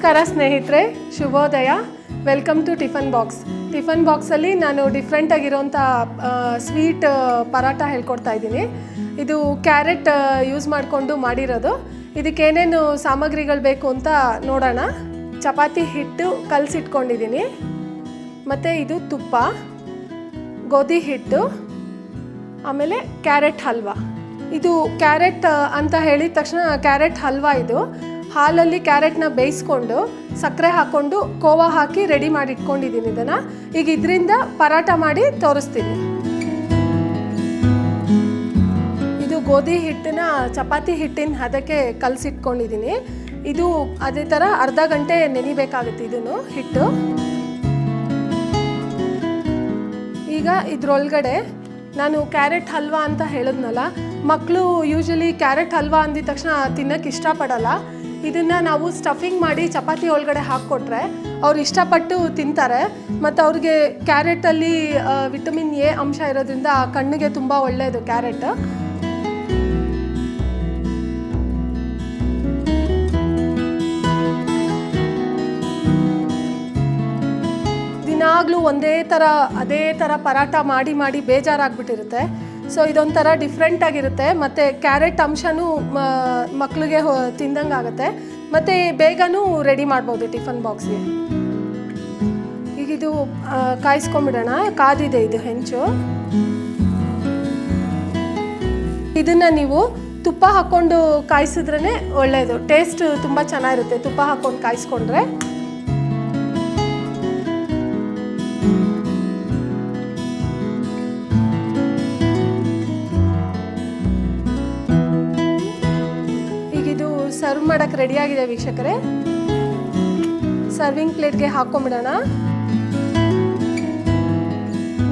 ನಮಸ್ಕಾರ ಸ್ನೇಹಿತರೆ, ಶುಭೋದಯ. Welcome to tiffin box. Tiffin ಬಾಕ್ಸಲ್ಲಿ ನಾನು ಡಿಫ್ರೆಂಟ್ ಆಗಿರೋಂಥ ಸ್ವೀಟ್ ಪರಾಟ ಹೇಳ್ಕೊಡ್ತಾ ಇದ್ದೀನಿ. ಇದು ಕ್ಯಾರೆಟ್ ಯೂಸ್ ಮಾಡಿಕೊಂಡು ಮಾಡಿರೋದು. ಇದಕ್ಕೇನೇನು ಸಾಮಗ್ರಿಗಳು ಬೇಕು ಅಂತ ನೋಡೋಣ. ಚಪಾತಿ ಹಿಟ್ಟು ಕಲಸಿಟ್ಕೊಂಡಿದ್ದೀನಿ, ಮತ್ತು ಇದು ತುಪ್ಪ, ಗೋಧಿ ಹಿಟ್ಟು, ಆಮೇಲೆ ಕ್ಯಾರೆಟ್ ಹಲ್ವಾ. ಇದು ಕ್ಯಾರೆಟ್ ಅಂತ ಹೇಳಿದ ತಕ್ಷಣ ಕ್ಯಾರೆಟ್ ಹಲ್ವಾ ಇದು. ಹಾಲಲ್ಲಿ ಕ್ಯಾರೆಟ್ನ ಬೇಯಿಸ್ಕೊಂಡು ಸಕ್ಕರೆ ಹಾಕ್ಕೊಂಡು ಕೋವಾ ಹಾಕಿ ರೆಡಿ ಮಾಡಿ ಇಟ್ಕೊಂಡಿದ್ದೀನಿ ಇದನ್ನು. ಈಗ ಇದರಿಂದ ಪರಾಟ ಮಾಡಿ ತೋರಿಸ್ತೀನಿ. ಇದು ಗೋಧಿ ಹಿಟ್ಟನ್ನ ಚಪಾತಿ ಹಿಟ್ಟಿನ ಹದಕ್ಕೆ ಕಲಸಿಟ್ಕೊಂಡಿದ್ದೀನಿ. ಇದು ಅದೇ ಥರ ಅರ್ಧ ಗಂಟೆ ನೆನಿಬೇಕಾಗುತ್ತೆ ಇದನ್ನು ಹಿಟ್ಟು. ಈಗ ಇದ್ರೊಳಗಡೆ ನಾನು ಕ್ಯಾರೆಟ್ ಹಲ್ವಾ ಅಂತ ಹೇಳಿದ್ನಲ್ಲ, ಮಕ್ಕಳು ಯೂಶಲಿ ಕ್ಯಾರೆಟ್ ಹಲ್ವಾ ಅಂದಿದ ತಕ್ಷಣ ತಿನ್ನೋಕ್ಕೆ ಇಷ್ಟಪಡಲ್ಲ. ಇದನ್ನು ನಾವು ಸ್ಟಫಿಂಗ್ ಮಾಡಿ ಚಪಾತಿ ಒಳಗಡೆ ಹಾಕ್ಕೊಟ್ರೆ ಅವ್ರು ಇಷ್ಟಪಟ್ಟು ತಿಂತಾರೆ. ಮತ್ತು ಅವ್ರಿಗೆ ಕ್ಯಾರೆಟಲ್ಲಿ ವಿಟಮಿನ್ ಎ ಅಂಶ ಇರೋದ್ರಿಂದ ಕಣ್ಣಿಗೆ ತುಂಬ ಒಳ್ಳೆಯದು ಕ್ಯಾರೆಟ್. ದಿನಾಗಲೂ ಅದೇ ಥರ ಪರಾಟ ಮಾಡಿ ಮಾಡಿ ಬೇಜಾರಾಗ್ಬಿಟ್ಟಿರುತ್ತೆ. ಸೊ ಇದೊಂಥರ ಡಿಫ್ರೆಂಟಾಗಿರುತ್ತೆ, ಮತ್ತು ಕ್ಯಾರೆಟ್ ಅಂಶನೂ ಮಕ್ಕಳಿಗೆ ತಿಂದಂಗೆ ಆಗುತ್ತೆ, ಮತ್ತು ಬೇಗನೂ ರೆಡಿ ಮಾಡ್ಬೋದು ಟಿಫನ್ ಬಾಕ್ಸ್ಗೆ. ಈಗ ಇದು ಕಾಯಿಸ್ಕೊಂಬಿಡೋಣ. ಕಾದಿದೆ ಇದು ಹೆಂಚು. ಇದನ್ನು ನೀವು ತುಪ್ಪ ಹಾಕ್ಕೊಂಡು ಕಾಯಿಸಿದ್ರೇ ಒಳ್ಳೆಯದು. ಟೇಸ್ಟ್ ತುಂಬ ಚೆನ್ನಾಗಿರುತ್ತೆ ತುಪ್ಪ ಹಾಕ್ಕೊಂಡು ಕಾಯಿಸ್ಕೊಂಡ್ರೆ. ಸರ್ವ್ ಮಾಡೋಕ್ಕೆ ರೆಡಿಯಾಗಿದೆ ವೀಕ್ಷಕರೇ. ಸರ್ವಿಂಗ್ ಪ್ಲೇಟ್ಗೆ ಹಾಕ್ಕೊಂಬಿಡೋಣ.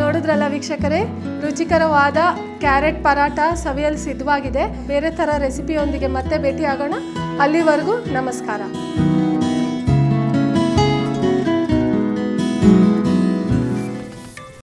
ನೋಡಿದ್ರಲ್ಲ ವೀಕ್ಷಕರೇ, ರುಚಿಕರವಾದ ಕ್ಯಾರೆಟ್ ಪರಾಟ ಸವಿಯಲು ಸಿದ್ಧವಾಗಿದೆ. ಬೇರೆ ಥರ ರೆಸಿಪಿಯೊಂದಿಗೆ ಮತ್ತೆ ಭೇಟಿ ಆಗೋಣ. ಅಲ್ಲಿವರೆಗೂ ನಮಸ್ಕಾರ.